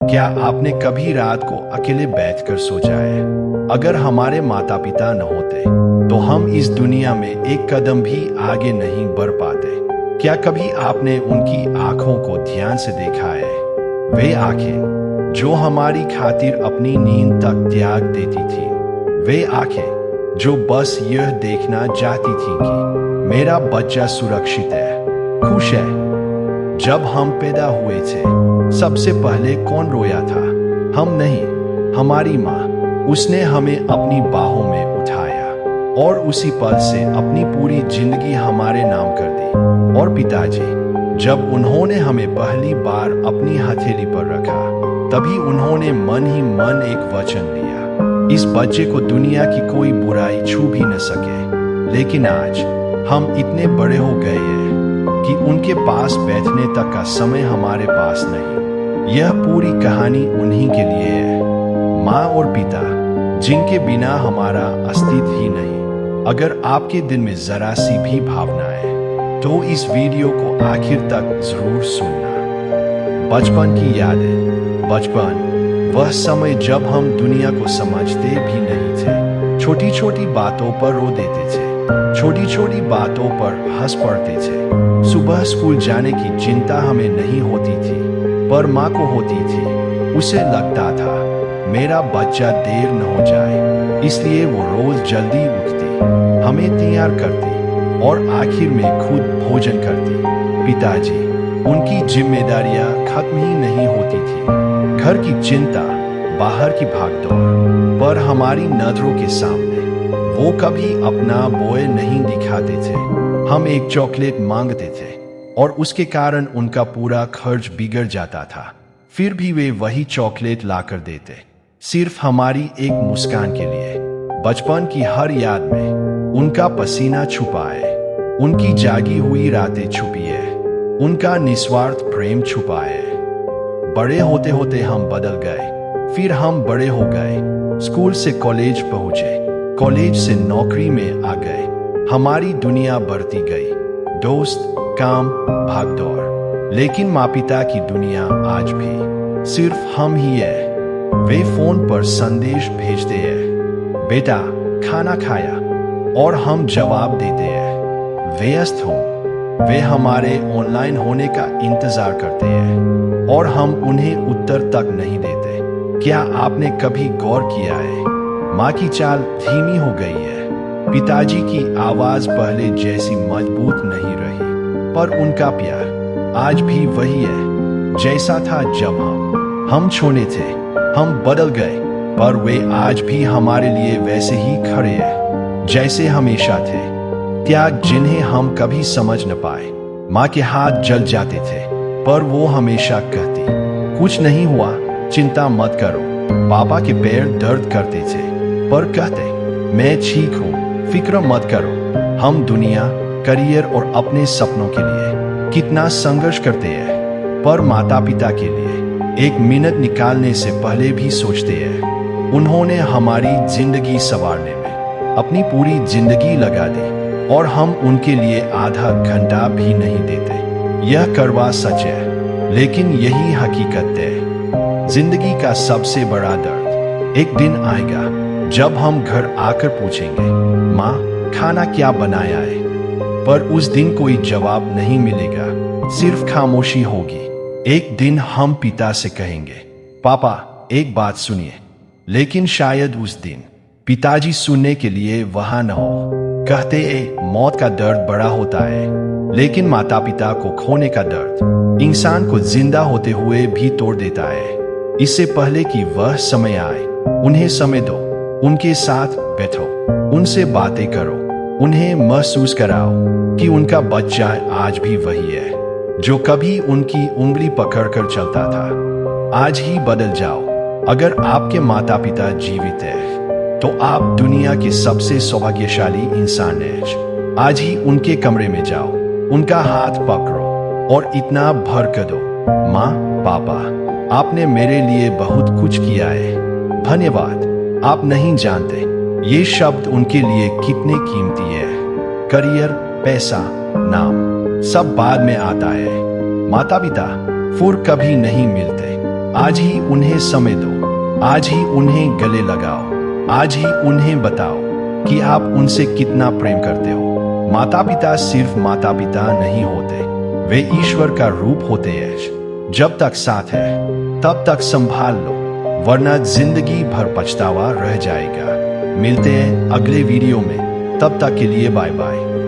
क्या आपने कभी रात को अकेले बैठकर सोचा है, अगर हमारे माता पिता न होते तो हम इस दुनिया में एक कदम भी आगे नहीं बढ़ पाते। क्या कभी आपने उनकी आंखों को ध्यान से देखा है? वे आंखें जो हमारी खातिर अपनी नींद तक त्याग देती थी। वे आंखें जो बस यह देखना चाहती थी कि मेरा बच्चा सुरक्षित है, खुश है। जब हम पैदा हुए थे, सबसे पहले कौन रोया था? हम नहीं, हमारी माँ। उसने हमें अपनी बाहों में उठाया और उसी पल से अपनी पूरी जिंदगी हमारे नाम कर दी। और पिताजी, जब उन्होंने हमें पहली बार अपनी हथेली पर रखा, तभी उन्होंने मन ही मन एक वचन लिया, इस बच्चे को दुनिया की कोई बुराई छू भी न सके। लेकिन आज हम इतने बड़े हो गए हैं कि उनके पास बैठने तक का समय हमारे पास नहीं। यह पूरी कहानी उन्हीं के लिए है, माँ और पिता, जिनके बिना हमारा अस्तित्व ही नहीं। अगर आपके दिल में जरा सी भी भावना है तो इस वीडियो को आखिर तक जरूर सुनना। बचपन की यादें। बचपन वह समय जब हम दुनिया को समझते भी नहीं थे। छोटी छोटी बातों पर रो देते थे, छोटी छोटी बातों पर हंस पड़ते थे। सुबह स्कूल जाने की चिंता हमें नहीं होती थी, पर माँ को होती थी। उसे लगता था मेरा बच्चा देर न हो जाए, इसलिए वो रोज जल्दी उठती, हमें तैयार करती और आखिर में खुद भोजन करती। पिताजी, उनकी जिम्मेदारियां खत्म ही नहीं होती थी। घर की चिंता, बाहर की भागदौड़, पर हमारी नजरों के सामने वो कभी अपना बोझ नहीं दिखाते थे। हम एक चॉकलेट मांगते थे और उसके कारण उनका पूरा खर्च बिगड़ जाता था। फिर भी वे वही चॉकलेट लाकर देते, सिर्फ हमारी एक मुस्कान के लिए। बचपन की हर याद में उनका पसीना छुपा है, उनकी जागी हुई रातें छुपी है, उनका निस्वार्थ प्रेम छुपा है। बड़े होते होते हम बदल गए, फिर हम बड़े हो गए, स्कूल से कॉलेज पहुंचे, कॉलेज से नौकरी में आ गए। हमारी दुनिया बढ़ती गई, दोस्त, काम, भागदौड़। लेकिन माँ पिता की दुनिया आज भी सिर्फ हम ही है। वे फोन पर संदेश भेजते हैं, बेटा खाना खाया, और हम जवाब देते हैं, व्यस्त हूँ। वे हमारे ऑनलाइन होने का इंतजार करते हैं और हम उन्हें उत्तर तक नहीं देते। क्या आपने कभी गौर किया है, माँ की चाल धीमी हो गई है, पिताजी की आवाज पहले जैसी मजबूत नहीं रही, पर उनका प्यार आज भी वही है जैसा था जब हम छोटे थे। हम बदल गए, पर वे आज भी हमारे लिए वैसे ही खड़े हैं जैसे हमेशा थे। त्याग जिन्हें हम कभी समझ न पाए। माँ के हाथ जल जाते थे, पर वो हमेशा कहती, कुछ नहीं हुआ, चिंता मत करो। पापा के पैर दर्द करते थे, पर कहते, मैं ठीक हूँ, फिक्र मत करो। हम दुनिया, करियर और अपने सपनों के लिए कितना संघर्ष करते हैं, पर माता पिता के लिए एक मिनट निकालने से पहले भी सोचते हैं। उन्होंने हमारी जिंदगी संवारने में अपनी पूरी जिंदगी लगा दी, और हम उनके लिए आधा घंटा भी नहीं देते। यह कड़वा सच है, लेकिन यही हकीकत है। जिंदगी का सबसे बड़ा दर्द एक दिन आएगा जब हम घर आकर पूछेंगे, माँ खाना क्या बनाया है? पर उस दिन कोई जवाब नहीं मिलेगा, सिर्फ खामोशी होगी। एक दिन हम पिता से कहेंगे, पापा एक बात सुनिए। लेकिन शायद उस दिन पिताजी सुनने के लिए वहां न हो। कहते हैं मौत का दर्द बड़ा होता है, लेकिन माता पिता को खोने का दर्द इंसान को जिंदा होते हुए भी तोड़ देता है। इससे पहले कि वह समय आए, उन्हें समय दो, उनके साथ बैठो, उनसे बातें करो, उन्हें महसूस कराओ कि उनका बच्चा आज भी वही है जो कभी उनकी उंगली पकड़कर चलता था। आज ही बदल जाओ। अगर आपके माता पिता जीवित हैं, तो आप दुनिया के सबसे सौभाग्यशाली इंसान हैं। आज ही उनके कमरे में जाओ, उनका हाथ पकड़ो और इतना भर कर दो, माँ पापा आपने मेरे लिए बहुत कुछ किया है, धन्यवाद। आप नहीं जानते ये शब्द उनके लिए कितने कीमती है। करियर, पैसा, नाम सब बाद में आता है। माता पिता फिर कभी नहीं मिलते। आज ही उन्हें समय दो, आज ही उन्हें गले लगाओ, आज ही उन्हें बताओ कि आप उनसे कितना प्रेम करते हो। माता पिता सिर्फ माता पिता नहीं होते, वे ईश्वर का रूप होते हैं। जब तक साथ है तब तक संभाल लो, वरना जिंदगी भर पछतावा रह जाएगा। मिलते हैं अगले वीडियो में, तब तक के लिए बाय बाय।